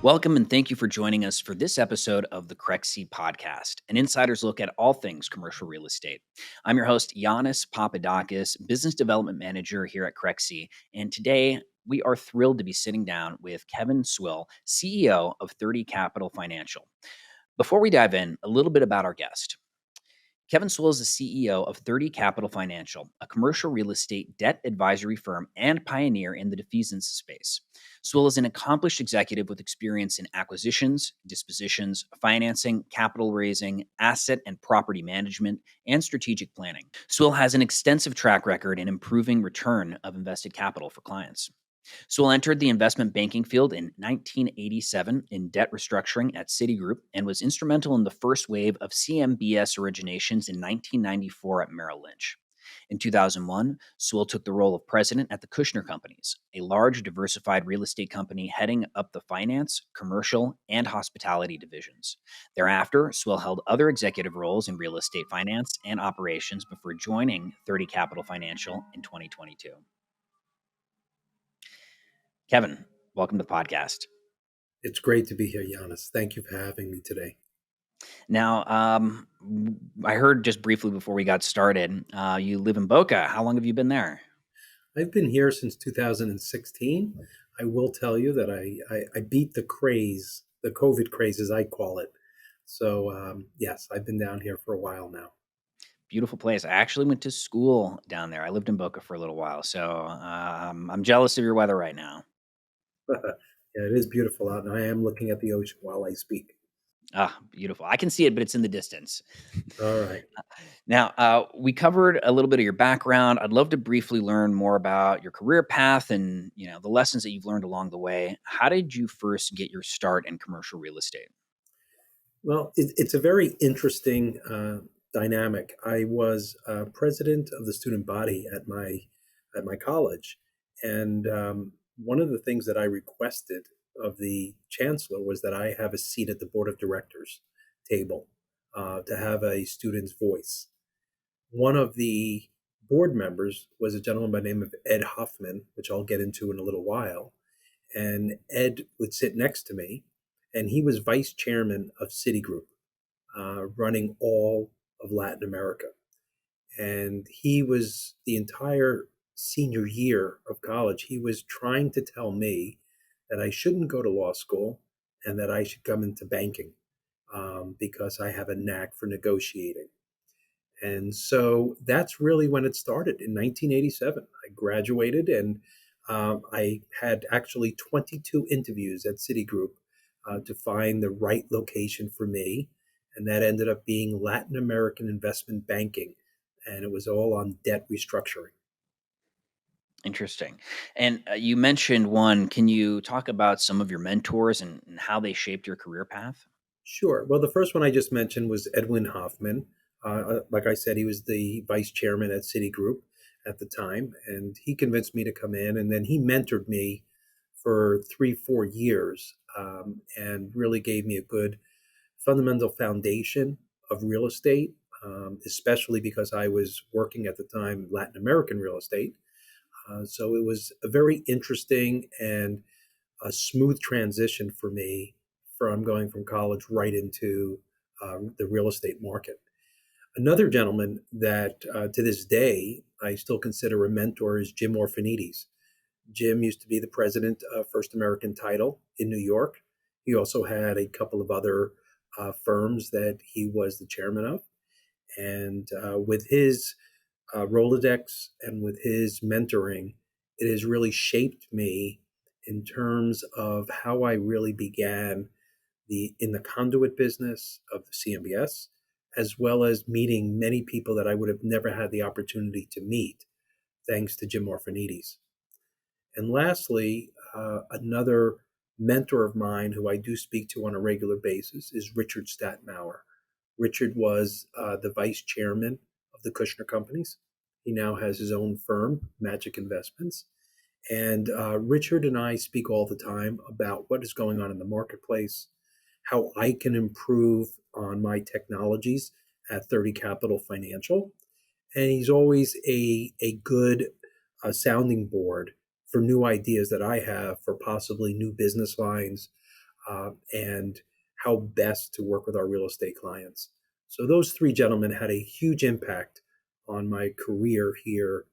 Welcome and thank you for joining us for this episode of the Crexi Podcast, an insider's look at all things commercial real estate. I'm your host, Yannis Papadakis, Business Development Manager here at Crexi, and today we are thrilled to be sitting down with Kevin Swill, CEO of 30 Capital Financial. Before we dive in, a little bit about our guest. Kevin Swill is the CEO of 30 Capital Financial, a commercial real estate debt advisory firm and pioneer in the defeasance space. Swill is an accomplished executive with experience in acquisitions, dispositions, financing, capital raising, asset and property management, and strategic planning. Swill has an extensive track record in improving return of invested capital for clients. Sewell entered the investment banking field in 1987 in debt restructuring at Citigroup and was instrumental in the first wave of CMBS originations in 1994 at Merrill Lynch. In 2001, Sewell took the role of president at the Kushner Companies, a large diversified real estate company heading up the finance, commercial, and hospitality divisions. Thereafter, Sewell held other executive roles in real estate finance and operations before joining 30 Capital Financial in 2022. Kevin, welcome to the podcast. It's great to be here, Yannis. Thank you for having me today. Now, I heard just briefly before we got started, you live in Boca. How long have you been there? I've been here since 2016. I will tell you that I beat the craze, the COVID craze as I call it. So, yes, I've been down here for a while now. Beautiful place. I actually went to school down there. I lived in Boca for a little while, so I'm jealous of your weather right now. Yeah, it is beautiful out, and I am looking at the ocean while I speak. Ah, beautiful. I can see it, but it's in the distance. All right. Now, we covered a little bit of your background. I'd love to briefly learn more about your career path and the lessons that you've learned along the way. How did you first get your start in commercial real estate? Well, it's a very interesting dynamic. I was president of the student body at my college, and one of the things that I requested of the chancellor was that I have a seat at the board of directors table to have a student's voice. One of the board members was a gentleman by the name of Ed Hoffman, which I'll get into in a little while. And Ed would sit next to me, and he was vice chairman of Citigroup, running all of Latin America. And he was the entire senior year of college, he was trying to tell me that I shouldn't go to law school and that I should come into banking because I have a knack for negotiating. And so that's really when it started in 1987. I graduated and I had actually 22 interviews at Citigroup to find the right location for me. And that ended up being Latin American investment banking. And it was all on debt restructuring. Interesting. And you mentioned one. Can you talk about some of your mentors and how they shaped your career path? Sure. Well, the first one I just mentioned was Edwin Hoffman. Like I said, he was the vice chairman at Citigroup at the time, and he convinced me to come in. And then he mentored me for 3, 4 years and really gave me a good fundamental foundation of real estate, especially because I was working at the time Latin American real estate. So it was a very interesting and a smooth transition for me from going from college right into the real estate market. Another gentleman that to this day I still consider a mentor is Jim Orphanides. Jim used to be the president of First American Title in New York. He also had a couple of other firms that he was the chairman of. And with his Rolodex and with his mentoring, it has really shaped me in terms of how I really began in the conduit business of the CMBS, as well as meeting many people that I would have never had the opportunity to meet, thanks to Jim Orphanides. And lastly, another mentor of mine who I do speak to on a regular basis is Richard Statmauer. Richard was the vice chairman of the Kushner Companies. He now has his own firm, Magic Investments. And Richard and I speak all the time about what is going on in the marketplace, how I can improve on my technologies at 30 Capital Financial. And he's always a good sounding board for new ideas that I have for possibly new business lines and how best to work with our real estate clients. So those three gentlemen had a huge impact on my career here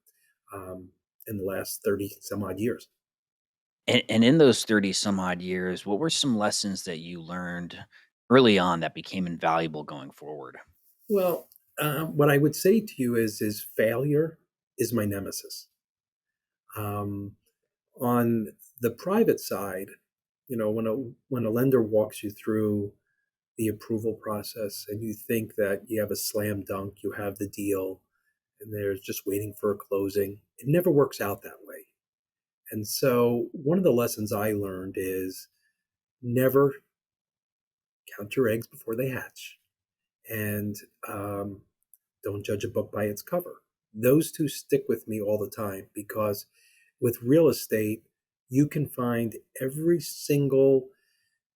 um, in the last 30 some odd years. And in those 30 some odd years, what were some lessons that you learned early on that became invaluable going forward? Well, what I would say to you is failure is my nemesis. Um, on the private side, when a lender walks you through the approval process and you think that you have a slam dunk, you have the deal, and they're just waiting for a closing, it never works out that way. And so, one of the lessons I learned is never count your eggs before they hatch, and um, don't judge a book by its cover. Those two stick with me all the time because with real estate, you can find every single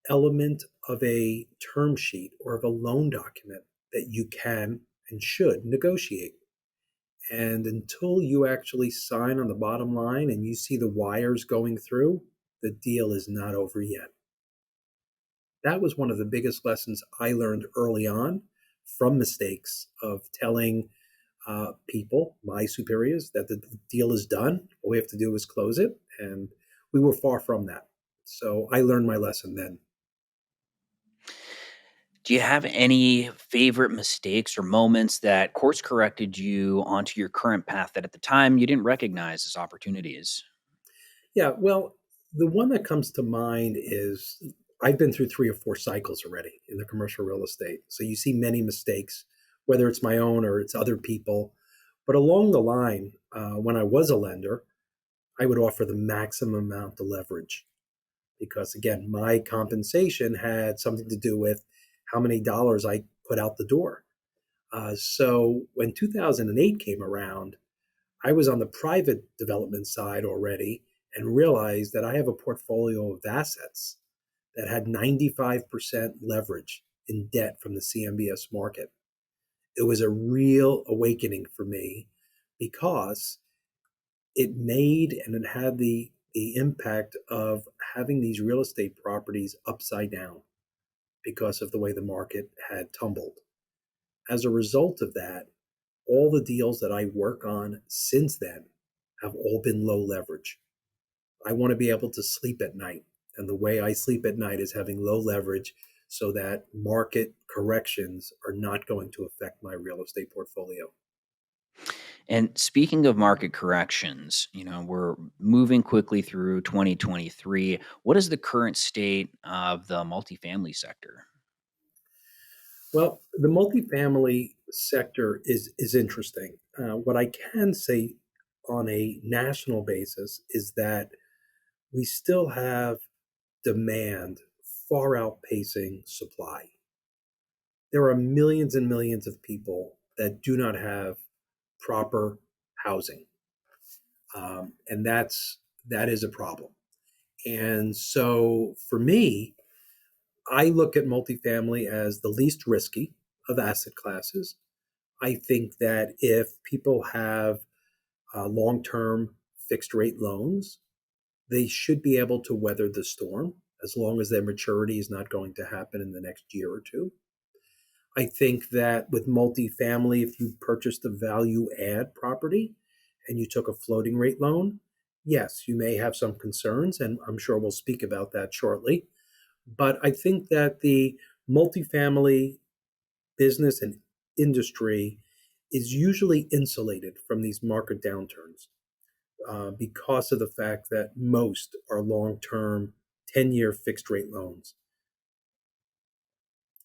element of a term sheet or of a loan document that you can and should negotiate. And until you actually sign on the bottom line and you see the wires going through, the deal is not over yet. That was one of the biggest lessons I learned early on from mistakes of telling people, my superiors, that the deal is done. All we have to do is close it. And we were far from that. So I learned my lesson then. Do you have any favorite mistakes or moments that course corrected you onto your current path that at the time you didn't recognize as opportunities? Yeah, well, the one that comes to mind is I've been through three or four cycles already in the commercial real estate. So you see many mistakes, whether it's my own or it's other people. But along the line, when I was a lender, I would offer the maximum amount of leverage because, again, my compensation had something to do with how many dollars I put out the door. So when 2008 came around, I was on the private development side already and realized that I have a portfolio of assets that had 95% leverage in debt from the CMBS market. It was a real awakening for me because it made and it had the impact of having these real estate properties upside down because of the way the market had tumbled. As a result of that, all the deals that I work on since then have all been low leverage. I want to be able to sleep at night. And the way I sleep at night is having low leverage so that market corrections are not going to affect my real estate portfolio. And speaking of market corrections, we're moving quickly through 2023. What is the current state of the multifamily sector? Well, the multifamily sector is interesting. What I can say on a national basis is that we still have demand far outpacing supply. There are millions and millions of people that do not have proper housing, and that is a problem. And so, for me, I look at multifamily as the least risky of asset classes. I think that if people have long-term fixed rate loans, they should be able to weather the storm as long as their maturity is not going to happen in the next year or two. I think that with multifamily, if you purchased a value add property and you took a floating rate loan, yes, you may have some concerns, and I'm sure we'll speak about that shortly. But I think that the multifamily business and industry is usually insulated from these market downturns because of the fact that most are long term 10-year fixed rate loans.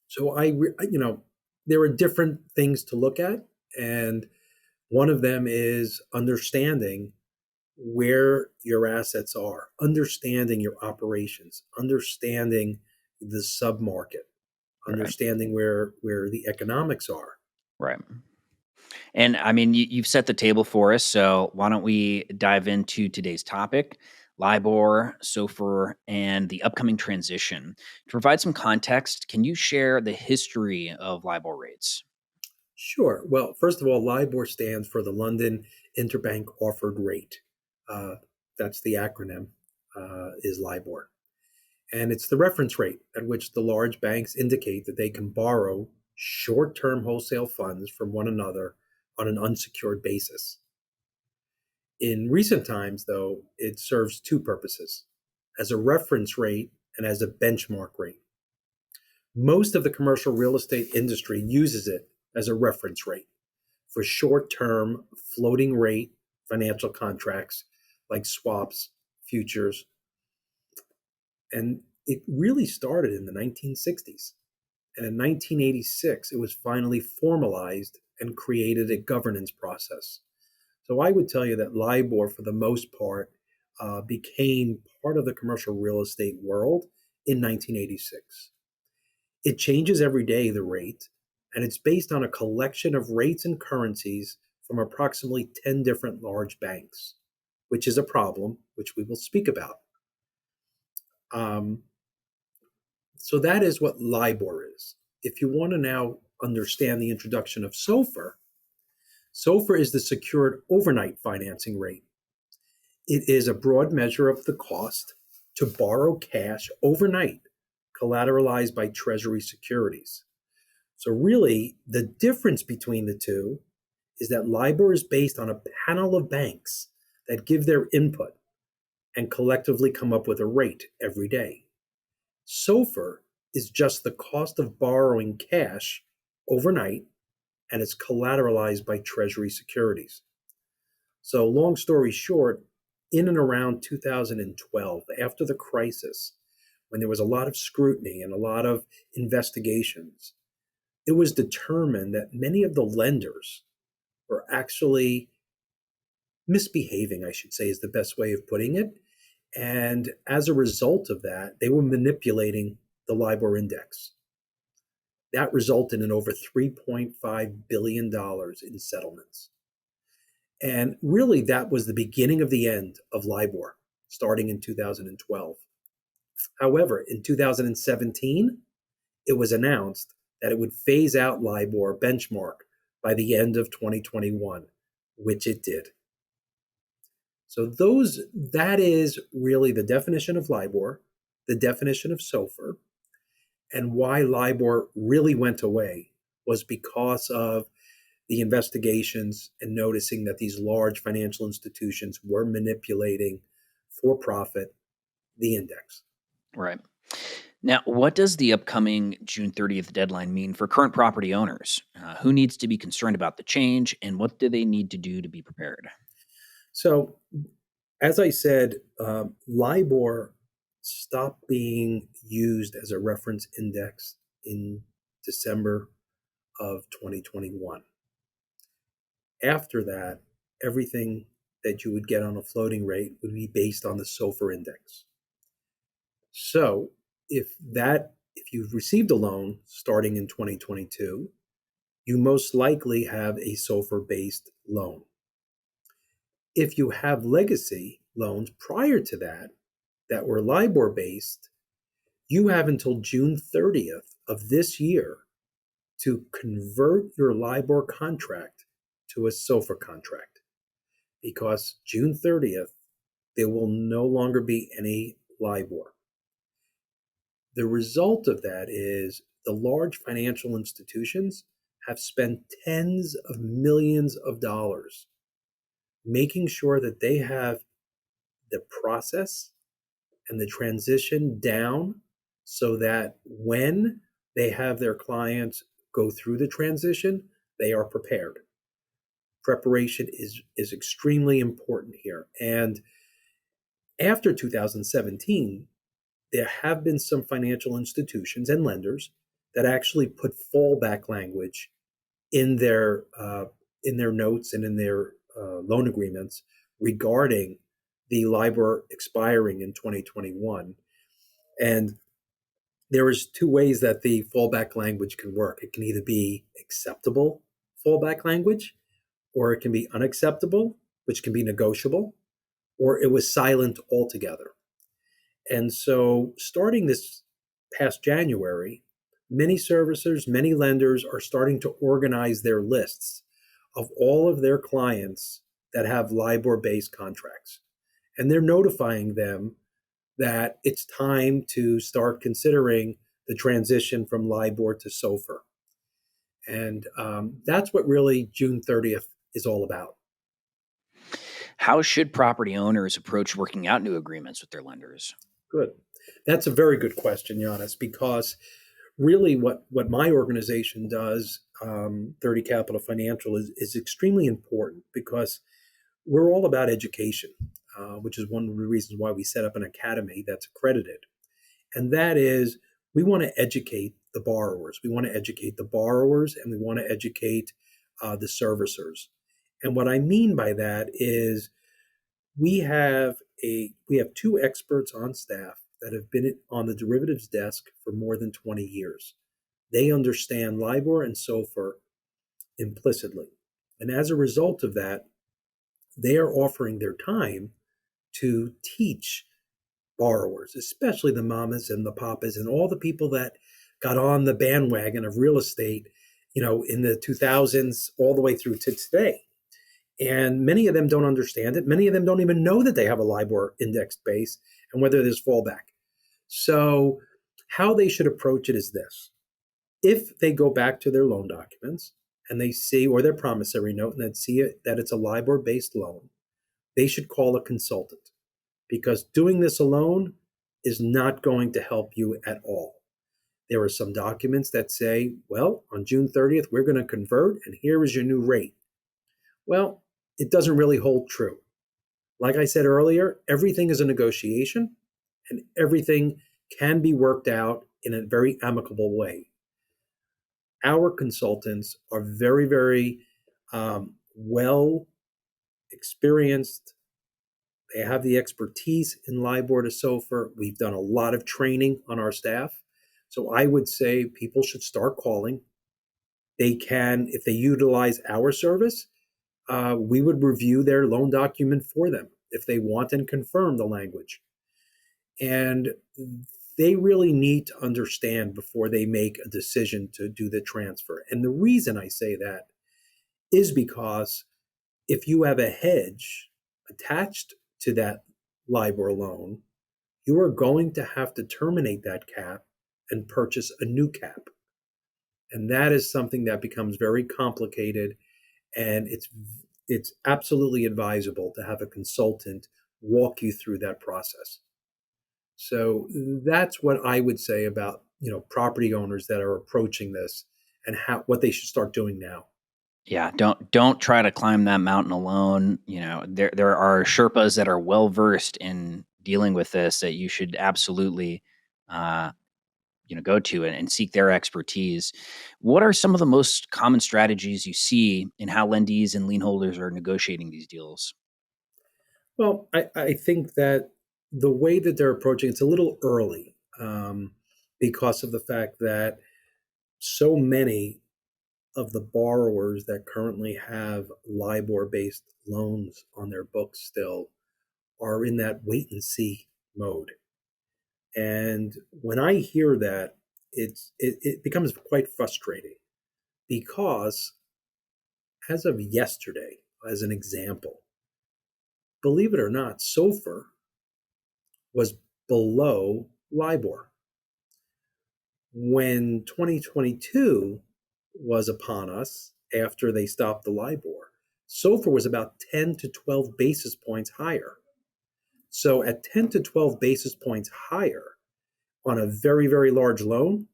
So there are different things to look at, and one of them is understanding where your assets are, understanding your operations, understanding the submarket, Right. understanding where the economics are. Right. And I mean, you've set the table for us. So why don't we dive into today's topic, LIBOR, SOFR, and the upcoming transition? To provide some context, can you share the history of LIBOR rates? Sure. Well, first of all, LIBOR stands for the London Interbank Offered Rate. Uh, that's the acronym, is LIBOR. And it's the reference rate at which the large banks indicate that they can borrow short-term wholesale funds from one another on an unsecured basis. In recent times, though, it serves two purposes: as a reference rate and as a benchmark rate. Most of the commercial real estate industry uses it as a reference rate for short-term floating rate financial contracts like swaps, futures. And it really started in the 1960s. And in 1986, it was finally formalized and created a governance process. So I would tell you that LIBOR, for the most part, became part of the commercial real estate world in 1986. It changes every day, the rate, and it's based on a collection of rates and currencies from approximately 10 different large banks, which is a problem, which we will speak about. So that is what LIBOR is. If you want to now understand the introduction of SOFR, SOFR is the secured overnight financing rate. It is a broad measure of the cost to borrow cash overnight, collateralized by Treasury securities. So really, the difference between the two is that LIBOR is based on a panel of banks that give their input and collectively come up with a rate every day. SOFR is just the cost of borrowing cash overnight, and it's collateralized by Treasury securities. So long story short, in and around 2012, after the crisis, when there was a lot of scrutiny and a lot of investigations, it was determined that many of the lenders were actually misbehaving, I should say, is the best way of putting it. And as a result of that, they were manipulating the LIBOR index. That resulted in over $3.5 billion in settlements. And really, that was the beginning of the end of LIBOR, starting in 2012. However, in 2017, it was announced that it would phase out LIBOR benchmark by the end of 2021, which it did. So that is really the definition of LIBOR, the definition of SOFR, and why LIBOR really went away was because of the investigations and noticing that these large financial institutions were manipulating for profit the index. Right. Now, what does the upcoming June 30th deadline mean for current property owners? Who needs to be concerned about the change, and what do they need to do to be prepared? So, as I said, LIBOR stopped being used as a reference index in December of 2021. After that, everything that you would get on a floating rate would be based on the SOFR index. So if you've received a loan starting in 2022, you most likely have a SOFR-based loan. If you have legacy loans prior to that were LIBOR-based, you have until June 30th of this year to convert your LIBOR contract to a SOFR contract, because June 30th, there will no longer be any LIBOR. The result of that is the large financial institutions have spent tens of millions of dollars making sure that they have the process and the transition down so that when they have their clients go through the transition, they are prepared. Preparation is extremely important here. And after 2017, there have been some financial institutions and lenders that actually put fallback language in their notes and in their loan agreements regarding the LIBOR expiring in 2021. And there is two ways that the fallback language can work. It can either be acceptable fallback language, or it can be unacceptable, which can be negotiable, or it was silent altogether. And so starting this past January, many servicers, many lenders are starting to organize their lists of all of their clients that have LIBOR-based contracts. And they're notifying them that it's time to start considering the transition from LIBOR to SOFR. And that's what really June 30th is all about. How should property owners approach working out new agreements with their lenders? Good. That's a very good question, Yannis, because really what my organization does, 30 Capital Financial, is extremely important because we're all about education, which is one of the reasons why we set up an academy that's accredited. And that is, we want to educate the borrowers. We want to educate the borrowers and we want to educate the servicers. And what I mean by that is we have two experts on staff that have been on the derivatives desk for more than 20 years. They understand LIBOR and SOFR implicitly. And as a result of that, they are offering their time to teach borrowers, especially the mamas and the papas and all the people that got on the bandwagon of real estate, in the 2000s all the way through to today. And many of them don't understand it. Many of them don't even know that they have a LIBOR indexed base and whether there's fallback. So how they should approach it is this. If they go back to their loan documents and they see, or their promissory note, and they see that it's a LIBOR-based loan, they should call a consultant, because doing this alone is not going to help you at all. There are some documents that say, well, on June 30th, we're going to convert, and here is your new rate. Well, it doesn't really hold true. Like I said earlier, everything is a negotiation, and everything can be worked out in a very amicable way. Our consultants are very, very well experienced. They have the expertise in LIBOR to SOFR. We've done a lot of training on our staff. So I would say people should start calling. They can, if they utilize our service, we would review their loan document for them if they want and confirm the language. And they really need to understand before they make a decision to do the transfer. And the reason I say that is because if you have a hedge attached to that LIBOR loan, you are going to have to terminate that cap and purchase a new cap. And that is something that becomes very complicated, and it's absolutely advisable to have a consultant walk you through that process. So that's what I would say about property owners that are approaching this and what they should start doing now. Yeah, don't try to climb that mountain alone. There are Sherpas that are well versed in dealing with this that you should absolutely uh, go to and seek their expertise. What are some of the most common strategies you see in how lendees and lien holders are negotiating these deals? Well, I think that the way that they're approaching it's a little early, because of the fact that so many of the borrowers that currently have LIBOR-based loans on their books still are in that wait and see mode. And when I hear that, it becomes quite frustrating, because as of yesterday, as an example, believe it or not, SOFR was below LIBOR. When 2022 was upon us after they stopped the LIBOR, SOFR was about 10 to 12 basis points higher. So at 10 to 12 basis points higher on a very, very large loan,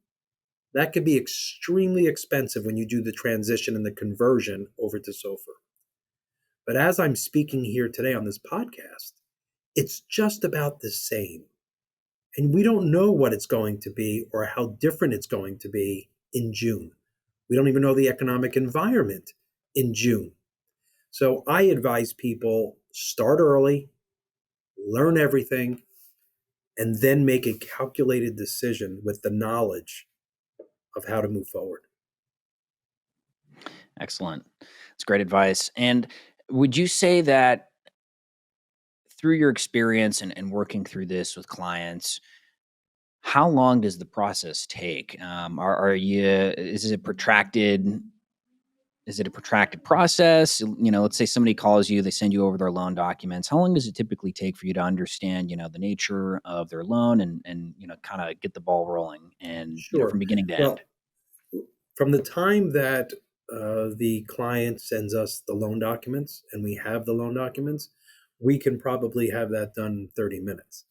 that could be extremely expensive when you do the transition and the conversion over to SOFR. But as I'm speaking here today on this podcast, it's just about the same. And we don't know what it's going to be or how different it's going to be in June. We don't even know the economic environment in June. So I advise people start early, learn everything, and then make a calculated decision with the knowledge of how to move forward. Excellent. It's great advice. And would you say that through your experience and working through this with clients, how long does the process take? Is it protracted? Is it a protracted process? Let's say somebody calls you, they send you over their loan documents. How long does it typically take for you to understand, the nature of their loan and kind of get the ball rolling and, from Sure. beginning to end? Well, from the time that the client sends us the loan documents and we have the loan documents, we can probably have that done in 30 minutes.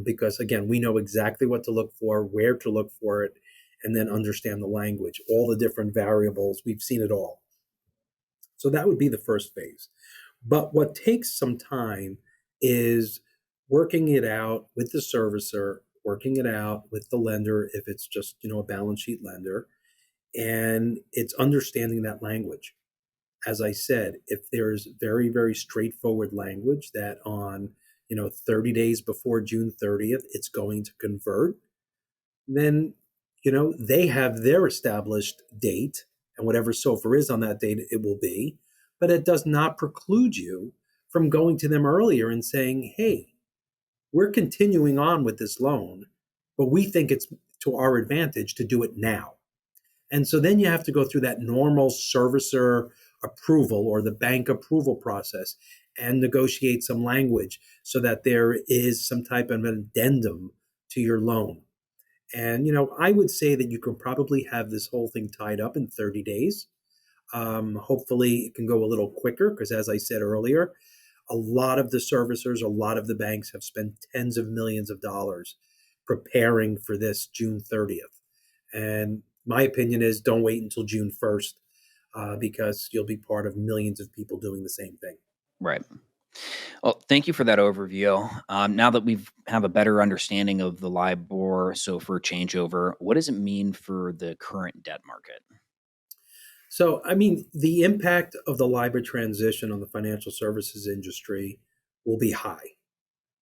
Because again, we know exactly what to look for, where to look for it, and then understand the language, all the different variables. We've seen it all. So that would be the first phase. But what takes some time is working it out with the servicer, working it out with the lender if it's just, a balance sheet lender, and it's understanding that language. As I said, if there's very, very straightforward language that on, 30 days before June 30th, it's going to convert, then, they have their established date and whatever SOFR is on that date, it will be. But it does not preclude you from going to them earlier and saying, hey, we're continuing on with this loan, but we think it's to our advantage to do it now. And so then you have to go through that normal servicer approval or the bank approval process and negotiate some language so that there is some type of an addendum to your loan. And, I would say that you can probably have this whole thing tied up in 30 days. Hopefully, it can go a little quicker because, as I said earlier, a lot of the servicers, a lot of the banks have spent tens of millions of dollars preparing for this June 30th. And my opinion is don't wait until June 1st because you'll be part of millions of people doing the same thing. Right. Well, thank you for that overview. Now that we have a better understanding of the LIBOR SOFR changeover, what does it mean for the current debt market? So, I mean, the impact of the LIBOR transition on the financial services industry will be high,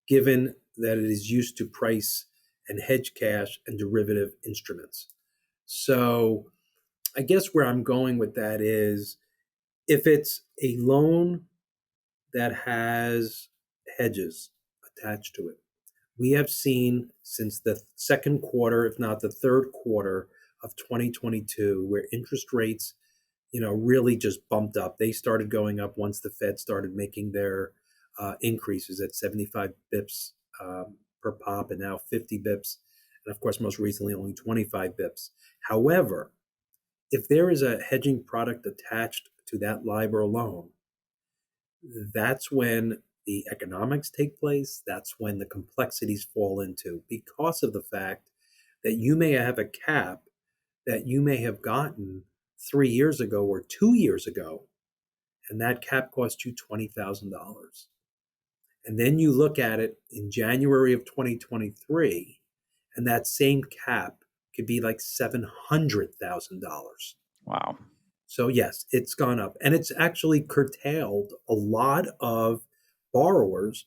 given that it is used to price and hedge cash and derivative instruments. So, I guess where I'm going with that is if it's a loan that has hedges attached to it, we have seen since the second quarter, if not the third quarter of 2022, where interest rates, really just bumped up. They started going up once the Fed started making their increases at 75 bips per pop and now 50 bips. And of course, most recently, only 25 bips. However, if there is a hedging product attached to that LIBOR loan, that's when the economics take place. That's when the complexities fall into because of the fact that you may have a cap that you may have gotten 3 years ago or 2 years ago, and that cap cost you $20,000. And then you look at it in January of 2023, and that same cap could be like $700,000. Wow. So yes, it's gone up, and it's actually curtailed a lot of borrowers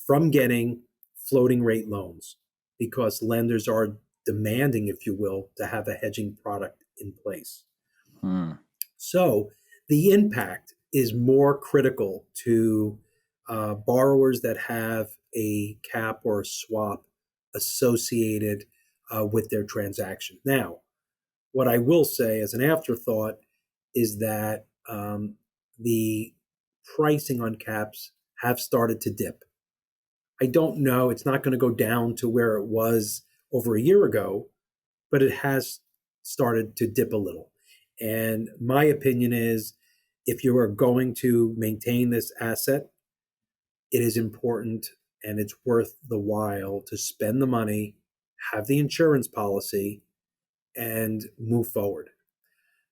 from getting floating rate loans because lenders are demanding, if you will, to have a hedging product in place. Hmm. So the impact is more critical to borrowers that have a cap or a swap associated with their transaction. Now, what I will say as an afterthought is that the pricing on caps have started to dip. I don't know, it's not going to go down to where it was over a year ago, but it has started to dip a little. And my opinion is if you are going to maintain this asset, it is important and it's worth the while to spend the money, have the insurance policy, and move forward.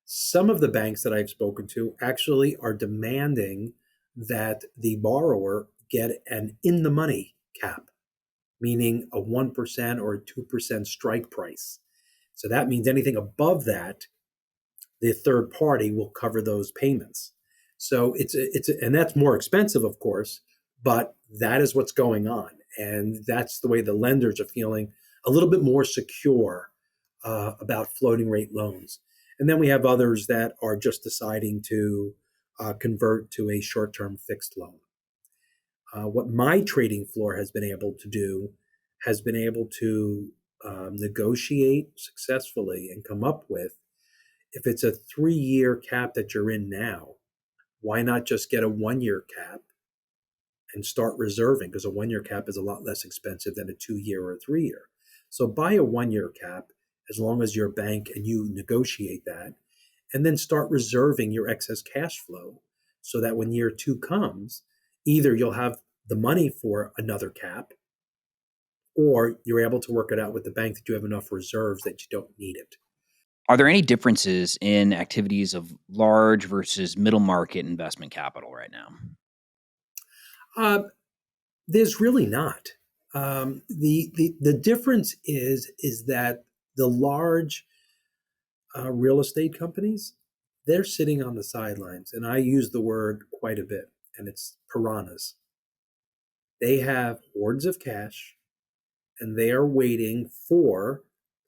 Some of the banks that I've spoken to actually are demanding that the borrower get an in the money cap, meaning a 1% or a 2% strike price. So that means anything above that, the third party will cover those payments. So and that's more expensive, of course, but that is what's going on. And that's the way the lenders are feeling a little bit more secure about floating rate loans. And then we have others that are just deciding to convert to a short-term fixed loan. What my trading floor has been able to do has been able to negotiate successfully and come up with If it's a 3-year cap that you're in now, why not just get a 1-year cap and start reserving? Because a 1-year cap is a lot less expensive than a 2-year or a 3-year. So buy a 1-year cap as long as you're a bank and you negotiate that, and then start reserving your excess cash flow so that when year 2 comes, either you'll have the money for another cap, or you're able to work it out with the bank that you have enough reserves that you don't need it. Are there any differences in activities of large versus middle market investment capital right now? Uh, there's really not. The difference is that the large real estate companies, they're sitting on the sidelines, and I use the word quite a bit, and it's piranhas. They have hordes of cash, and they are waiting for,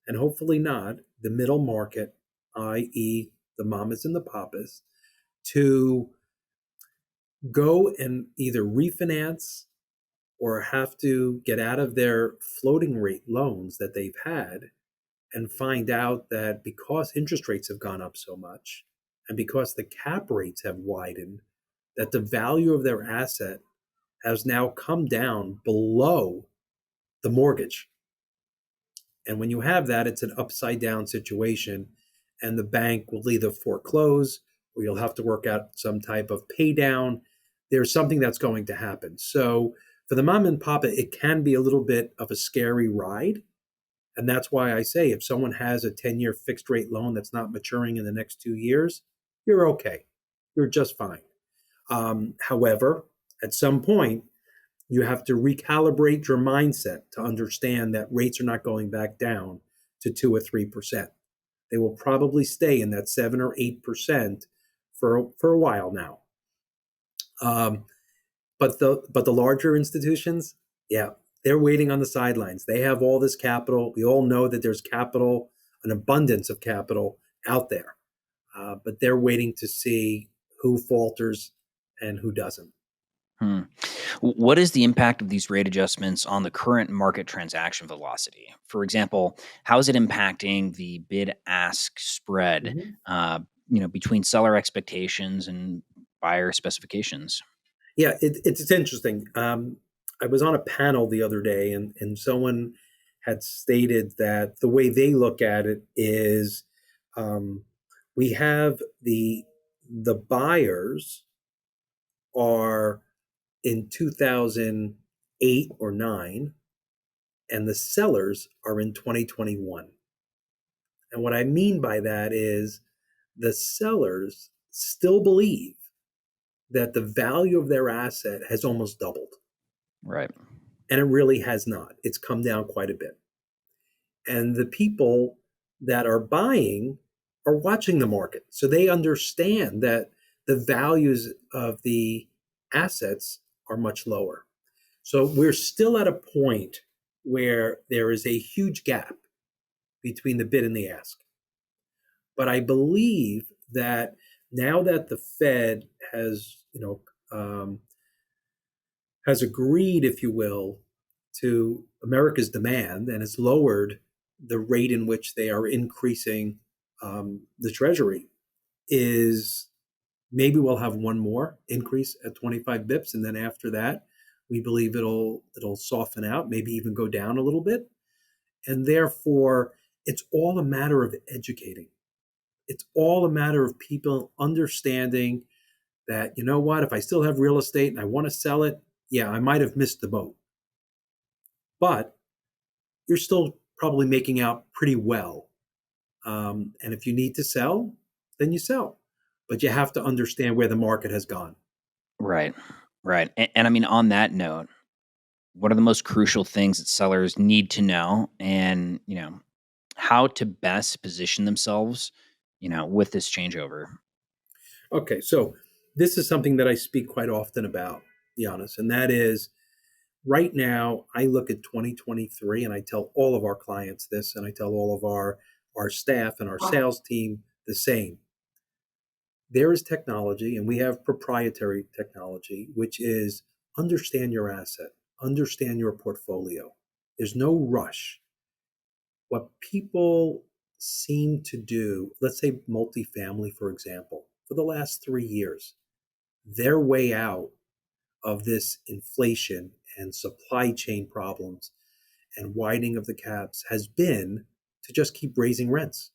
and hopefully not, the middle market, i.e., the mamas and the papas, to go and either refinance or have to get out of their floating rate loans that they've had, and find out that because interest rates have gone up so much and because the cap rates have widened, that the value of their asset has now come down below the mortgage. And when you have that, it's an upside down situation, and the bank will either foreclose or you'll have to work out some type of pay down. There's something that's going to happen. So for the mom and papa, it can be a little bit of a scary ride. And that's why I say if someone has a 10-year fixed rate loan that's not maturing in the next 2 years, you're okay. You're just fine. However, at some point, you have to recalibrate your mindset to understand that rates are not going back down to 2 or 3%. They will probably stay in that 7 or 8% for a while now. But the larger institutions, yeah, they're waiting on the sidelines. They have all this capital. We all know that there's capital, an abundance of capital out there, but they're waiting to see who falters and who doesn't. Hmm. What is the impact of these rate adjustments on the current market transaction velocity? For example, how is it impacting the bid-ask spread, Mhm. between seller expectations and buyer specifications? Yeah, it's interesting. I was on a panel the other day, and someone had stated that the way they look at it is, um, we have the buyers are in 2008 or 9, and the sellers are in 2021. And what I mean by that is the sellers still believe that the value of their asset has almost doubled. Right. And it really has not. It's come down quite a bit. And the people that are buying are watching the market. So they understand that the values of the assets are much lower. So we're still at a point where there is a huge gap between the bid and the ask. But I believe that now that the Fed has agreed, if you will, to America's demand and has lowered the rate in which they are increasing the Treasury, is maybe we'll have one more increase at 25 bips, and then after that, we believe it'll soften out, maybe even go down a little bit, and therefore it's all a matter of educating. It's all a matter of people understanding that, you know what, if I still have real estate and I want to sell it, yeah, I might have missed the boat, but you're still probably making out pretty well. And if you need to sell, then you sell. But you have to understand where the market has gone. Right. Right. And I mean, on that note, what are the most crucial things that sellers need to know and, how to best position themselves, with this changeover? Okay, so this is something that I speak quite often about, Giannis, and that is right now I look at 2023 and I tell all of our clients this, and I tell all of our staff and our sales team the same. There is technology, and we have proprietary technology, which is understand your asset, understand your portfolio. There's no rush. What people seem to do, let's say multifamily, for example, for the last 3 years, their way out of this inflation and supply chain problems and widening of the caps has been to just keep raising rents.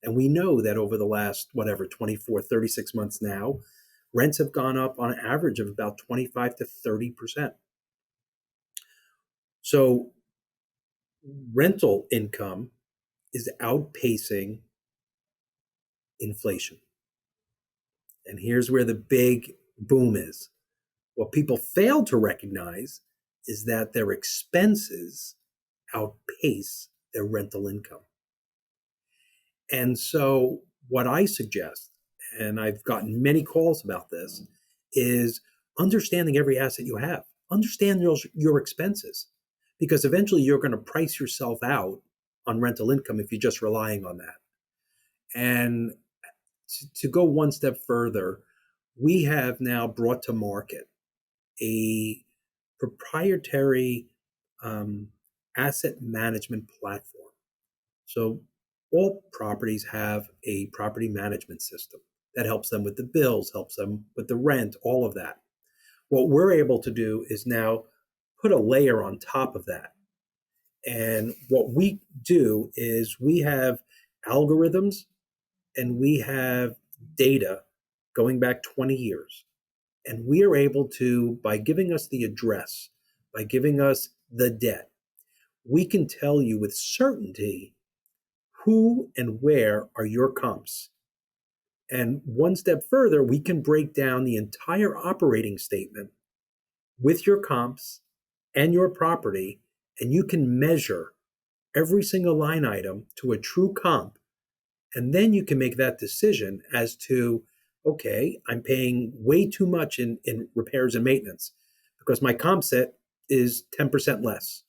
And we know that over the last, whatever, 24, 36 months now, rents have gone up on average of about 25 to 30%. So rental income is outpacing inflation. And here's where the big boom is. What people fail to recognize is that their expenses outpace their rental income. And so, what I suggest, and I've gotten many calls about this, is understanding every asset you have. Understand your expenses, because eventually you're going to price yourself out on rental income if you're just relying on that. And to go one step further, we have now brought to market a proprietary asset management platform. So all properties have a property management system that helps them with the bills, helps them with the rent, all of that. What we're able to do is now put a layer on top of that. And what we do is we have algorithms and we have data going back 20 years. And we are able to, by giving us the address, by giving us the debt, we can tell you with certainty who and where are your comps. And one step further, we can break down the entire operating statement with your comps and your property, and you can measure every single line item to a true comp. And then you can make that decision as to, okay, I'm paying way too much in repairs and maintenance because my comp set is 10% less.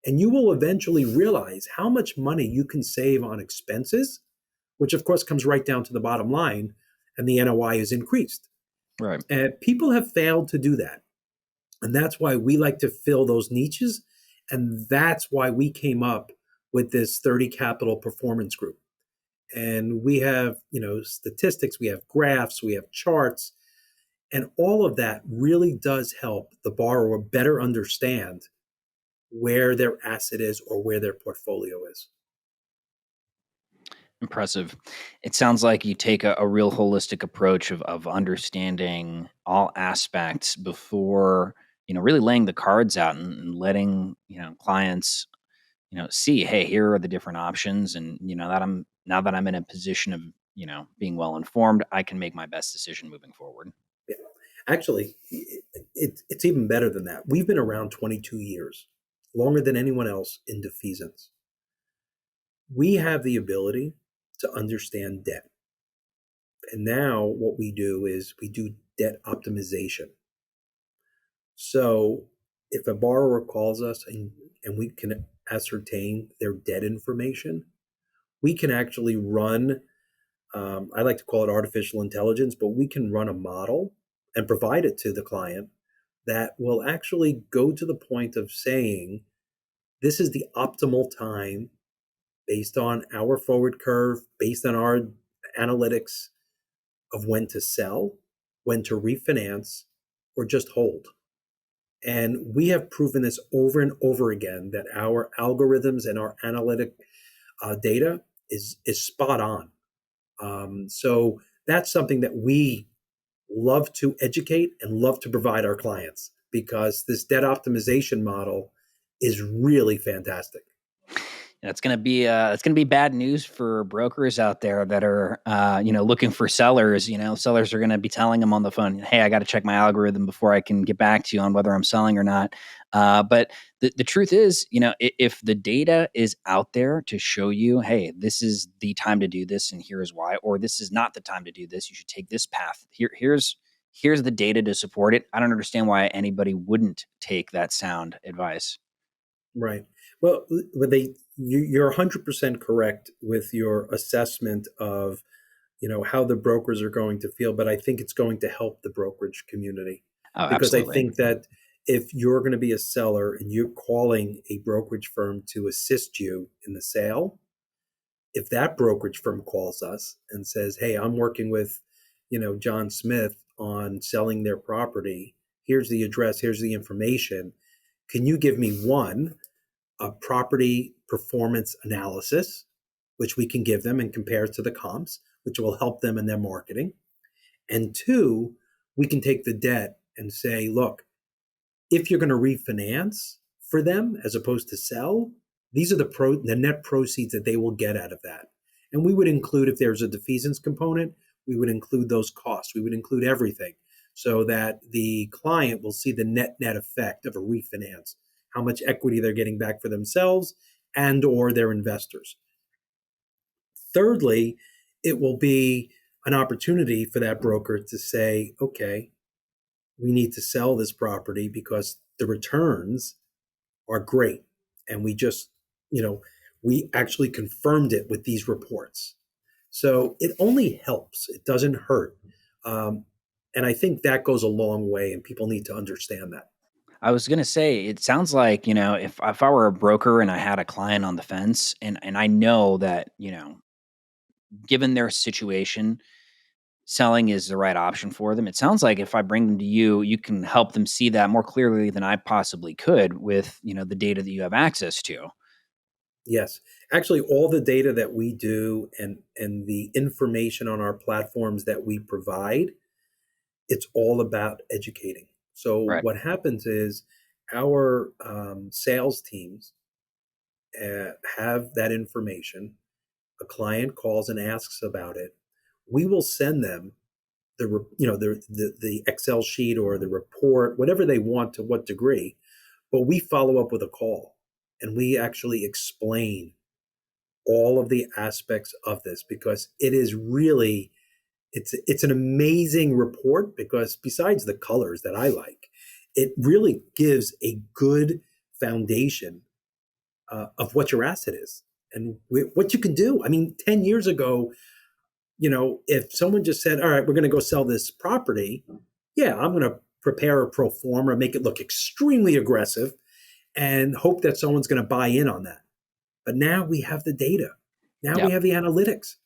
And you will eventually realize how much money you can save on expenses, which of course comes right down to the bottom line, and the NOI is increased. Right. And people have failed to do that. And that's why we like to fill those niches. And that's why we came up with this 30 Capital Performance Group. And we have, statistics, we have graphs, we have charts, and all of that really does help the borrower better understand where their asset is or where their portfolio is. Impressive. It sounds like you take a real holistic approach of understanding all aspects before, really laying the cards out and letting, clients, see, hey, here are the different options. And, now that I'm in a position of, being well informed, I can make my best decision moving forward. Yeah. Actually, it's even better than that. We've been around 22 years, longer than anyone else in defeasance. We have the ability to understand debt. And now what we do is we do debt optimization. So if a borrower calls us and we can ascertain their debt information, we can actually run, I like to call it artificial intelligence, but we can run a model and provide it to the client that will actually go to the point of saying, this is the optimal time based on our forward curve, based on our analytics of when to sell, when to refinance, or just hold. And we have proven this over and over again that our algorithms and our analytic data is spot on. So that's something that we love to educate and love to provide our clients, because this debt optimization model is really fantastic. It's gonna be bad news for brokers out there that are looking for sellers. Sellers are gonna be telling them on the phone, "Hey, I got to check my algorithm before I can get back to you on whether I'm selling or not." But the truth is, if the data is out there to show you, "Hey, this is the time to do this, and here's why," or "This is not the time to do this. You should take this path." Here's the data to support it. I don't understand why anybody wouldn't take that sound advice. Right. Well, you're 100% correct with your assessment of, how the brokers are going to feel, but I think it's going to help the brokerage community, Oh, because I absolutely. think that if you're going to be a seller and you're calling a brokerage firm to assist you in the sale, if that brokerage firm calls us and says, hey, I'm working with, John Smith on selling their property. Here's the address, here's the information. Can you give me one, a property performance analysis, which we can give them and compare to the comps, which will help them in their marketing. And two, we can take the debt and say, look, if you're going to refinance for them as opposed to sell, these are the net proceeds that they will get out of that. And we would include, if there's a defeasance component, we would include those costs. We would include everything so that the client will see the net effect of a refinance, how much equity they're getting back for themselves and or their investors. Thirdly, it will be an opportunity for that broker to say, okay, we need to sell this property because the returns are great. And we actually confirmed it with these reports. So it only helps. It doesn't hurt. And I think that goes a long way, and people need to understand that. I was gonna say, it sounds like, if I were a broker and I had a client on the fence, and I know that, given their situation, selling is the right option for them. It sounds like if I bring them to you, you can help them see that more clearly than I possibly could with, the data that you have access to. Yes. Actually, all the data that we do and the information on our platforms that we provide, it's all about educating. So Right. what happens is our sales teams have that information. A client calls and asks about it. We will send them the Excel sheet or the report, whatever they want, to what degree. But we follow up with a call, and we actually explain all of the aspects of this, because it is really, it's an amazing report, because besides the colors that I like, it really gives a good foundation of what your asset is and what you can do. I mean, 10 years ago, if someone just said, all right, we're going to go sell this property, yeah, I'm going to prepare a pro forma, make it look extremely aggressive, and hope that someone's going to buy in on that. But now we have the data. Now we Yep. have the analytics.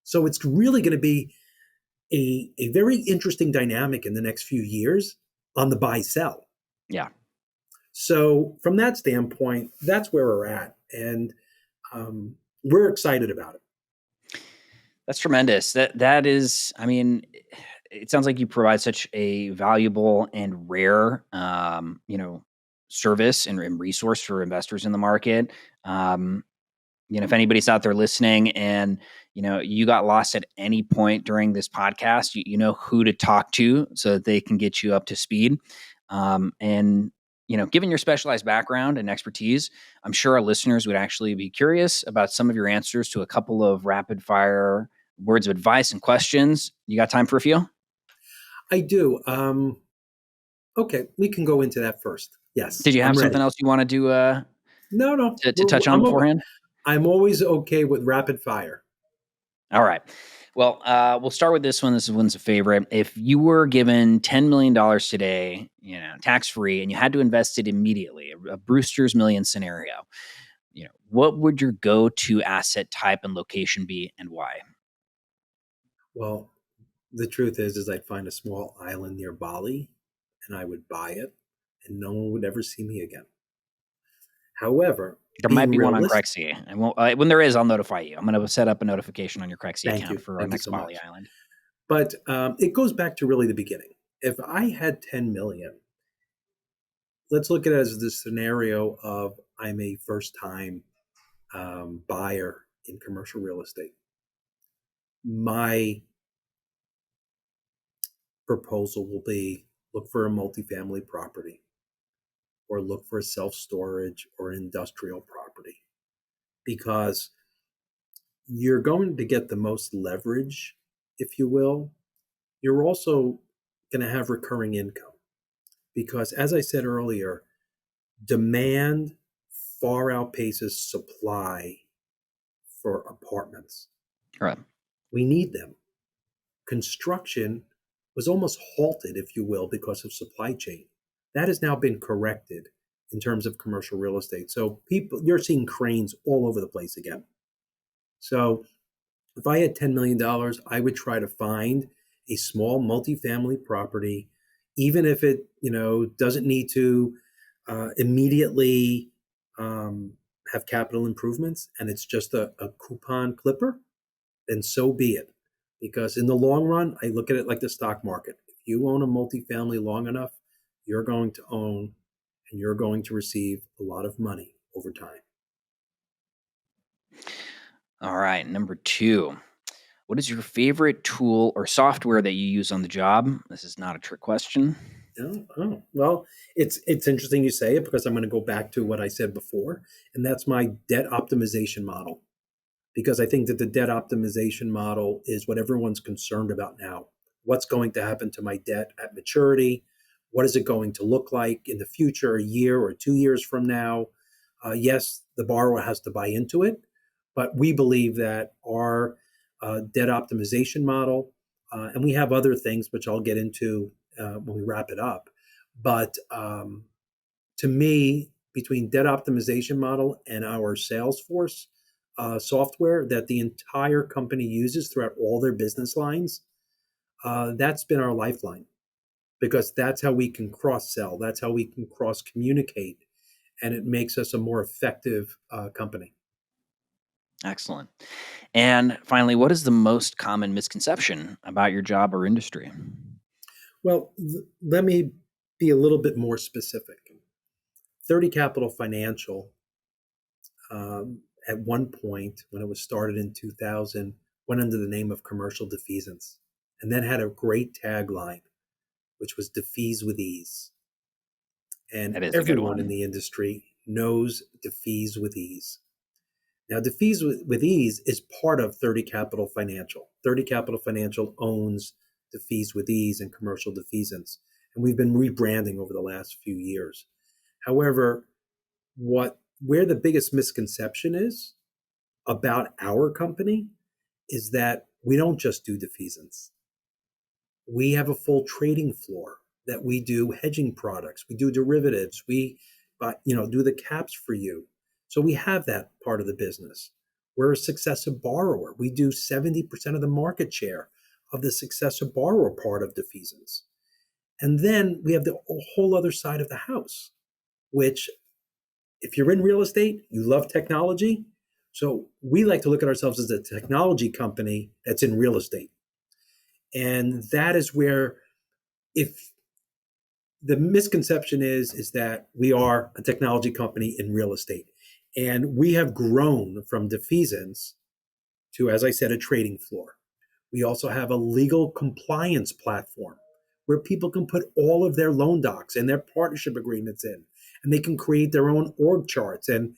So it's really going to be a very interesting dynamic in the next few years on the buy sell. Yeah. So from that standpoint, that's where we're at. And we're excited about it. That's tremendous. That is, I mean, it sounds like you provide such a valuable and rare, service and resource for investors in the market. Um, if anybody's out there listening and, you got lost at any point during this podcast, you know who to talk to so that they can get you up to speed. And, given your specialized background and expertise, I'm sure our listeners would actually be curious about some of your answers to a couple of rapid fire words of advice and questions. You got time for a few? I do. Okay, we can go into that first. Did Yes, you I'm have something ready. else you wanted No, no, to touch on beforehand? I'm always okay with rapid fire. All right. Well, we'll start with this one. This one's a favorite. If you were given $10 million today, tax free, and you had to invest it immediately, a Brewster's Million scenario, what would your go to asset type and location be, and why? Well, the truth is I'd find a small island near Bali, and I would buy it, and no one would ever see me again. However, There might being be one on realistic, Crexi. And when there is, I'll notify you. I'm going to set up a notification on your Crexi thank account you. for our Thank you next so Bali much. Island. But it goes back to really the beginning. If I had 10 million, let's look at it as the scenario of I'm a first time buyer in commercial real estate. My proposal will be look for a multifamily property or look for a self storage or industrial property, because you're going to get the most leverage, if you will. You're also going to have recurring income because, as I said earlier, demand far outpaces supply for apartments. All right. We need them. Construction was almost halted, if you will, because of supply chain. That has now been corrected in terms of commercial real estate. So you're seeing cranes all over the place again. So if I had $10 million, I would try to find a small multifamily property, even if it, doesn't need to immediately um, have capital improvements and it's just a coupon clipper, then so be it. Because in the long run, I look at it like the stock market. If you own a multifamily long enough, you're going to own and you're going to receive a lot of money over time. All right. Number two, what is your favorite tool or software that you use on the job? This is not a trick question. Well, it's interesting you say it because I'm going to go back to what I said before, and that's my debt optimization model. Because I think that the debt optimization model is what everyone's concerned about now. What's going to happen to my debt at maturity? What is it going to look like in the future, a year or 2 years from now? Yes, the borrower has to buy into it, but we believe that our debt optimization model, and we have other things which I'll get into when we wrap it up, but to me, between debt optimization model and our Salesforce software that the entire company uses throughout all their business lines, that's been our lifeline because that's how we can cross sell. That's how we can cross communicate. And it makes us a more effective company. Excellent. And finally, what is the most common misconception about your job or industry? Well, let me be a little bit more specific. 30 Capital Financial, at one point when it was started in 2000, went under the name of Commercial Defeasance and then had a great tagline, which was Defease with Ease. And That is a good everyone in one. the industry knows Defease with Ease. Now, Defease with Ease is part of 30 Capital Financial. 30 Capital Financial owns Defease with Ease and Commercial Defeasance. And we've been rebranding over the last few years. However, where the biggest misconception is about our company is that we don't just do defeasance. We have a full trading floor that we do hedging products. We do derivatives. We, do the caps for you. So we have that part of the business. We're a successive borrower. We do 70% of the market share of the successive borrower part of defeasance. And then we have the whole other side of the house, which if you're in real estate, you love technology. So we like to look at ourselves as a technology company that's in real estate. And that is where, if the misconception is that we are a technology company in real estate. And we have grown from defeasance to, as I said, a trading floor. We also have a legal compliance platform where people can put all of their loan docs and their partnership agreements in, and they can create their own org charts, and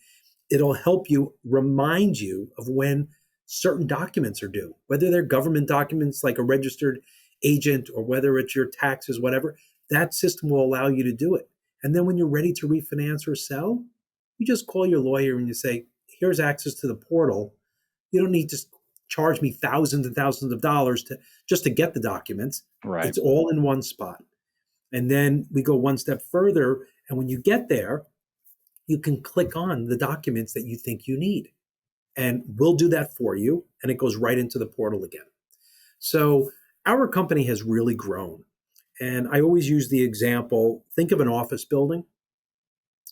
it'll help you remind you of when certain documents are due, whether they're government documents like a registered agent or whether it's your taxes, whatever. That system will allow you to do it. And then when you're ready to refinance or sell, you just call your lawyer and you say, here's access to the portal. You don't need to charge me thousands and thousands of dollars just to get the documents. Right. It's all in one spot. And then we go one step further. And when you get there, you can click on the documents that you think you need. And we'll do that for you. And it goes right into the portal again. So our company has really grown. And I always use the example, think of an office building.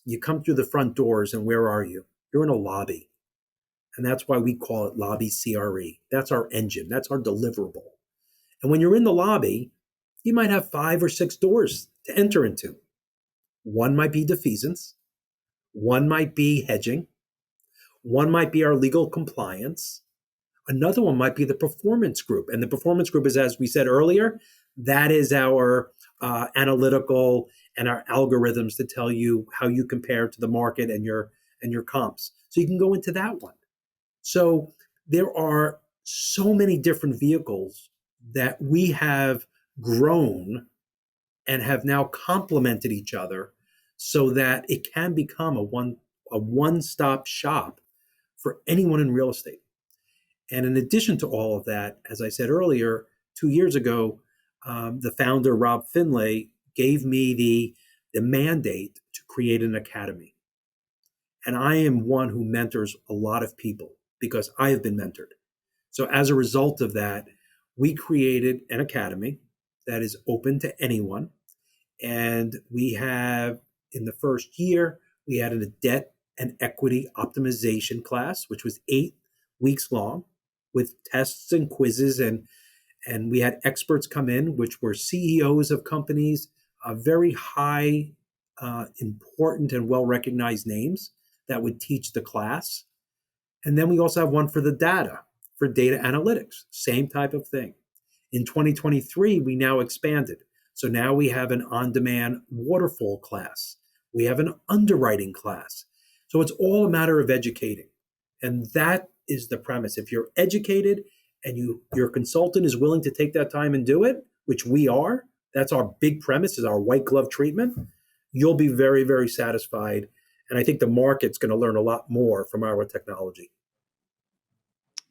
You come through the front doors, and where are you? You're in a lobby. And that's why we call it lobby CRE. That's our engine. That's our deliverable. And when you're in the lobby, you might have 5 or 6 doors to enter into. One might be defeasance. One might be hedging. One might be our legal compliance. Another one might be the performance group. And the performance group is, as we said earlier, that is our analytical and our algorithms to tell you how you compare to the market and your comps. So you can go into that one. So there are so many different vehicles that we have grown and have now complemented each other so that it can become a one-stop shop for anyone in real estate. And in addition to all of that, as I said earlier, 2 years ago, the founder, Rob Finlay, gave me the mandate to create an academy. And I am one who mentors a lot of people because I have been mentored. So as a result of that, we created an academy that is open to anyone. And we have, in the first year, we had a debt and equity optimization class, which was 8 weeks long with tests and quizzes. And we had experts come in, which were CEOs of companies, very high, important, and well recognized names that would teach the class. And then we also have one for the data, for data analytics, same type of thing. In 2023, we now expanded. So now we have an on demand waterfall class, we have an underwriting class. So it's all a matter of educating. And that is the premise. If you're educated and your consultant is willing to take that time and do it, which we are, that's our big premise, is our white glove treatment, you'll be very, very satisfied. And I think the market's going to learn a lot more from our technology.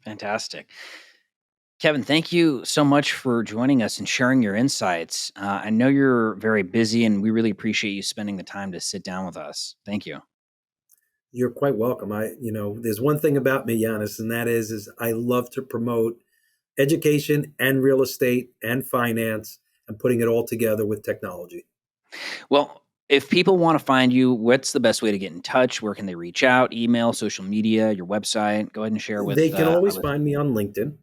Fantastic. Kevin, thank you so much for joining us and sharing your insights. I know you're very busy, and we really appreciate you spending the time to sit down with us. Thank you. You're quite welcome. There's one thing about me, Yannis, and that is I love to promote education and real estate and finance and putting it all together with technology. Well, if people want to find you, what's the best way to get in touch? Where can they reach out? Email, social media, your website? Go ahead and share with They can our always listeners. find me on LinkedIn,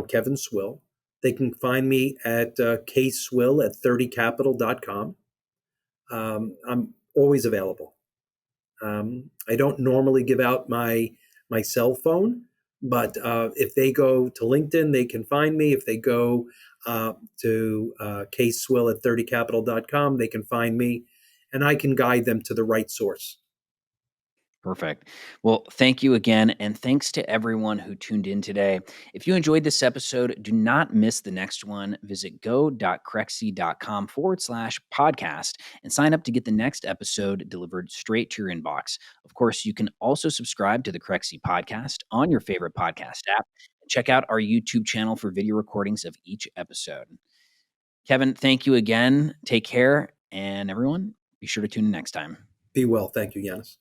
Kevin Swill. They can find me at kswill at 30capital.com. I'm always available. I don't normally give out my cell phone, but if they go to LinkedIn, they can find me. If they go to kswill at 30capital.com, they can find me, and I can guide them to the right source. Perfect. Well, thank you again. And thanks to everyone who tuned in today. If you enjoyed this episode, do not miss the next one. Visit go.crexi.com/podcast and sign up to get the next episode delivered straight to your inbox. Of course, you can also subscribe to the Crexi Podcast on your favorite podcast app and check out our YouTube channel for video recordings of each episode. Kevin, thank you again. Take care. And everyone, be sure to tune in next time. Be well. Thank you, Yannis.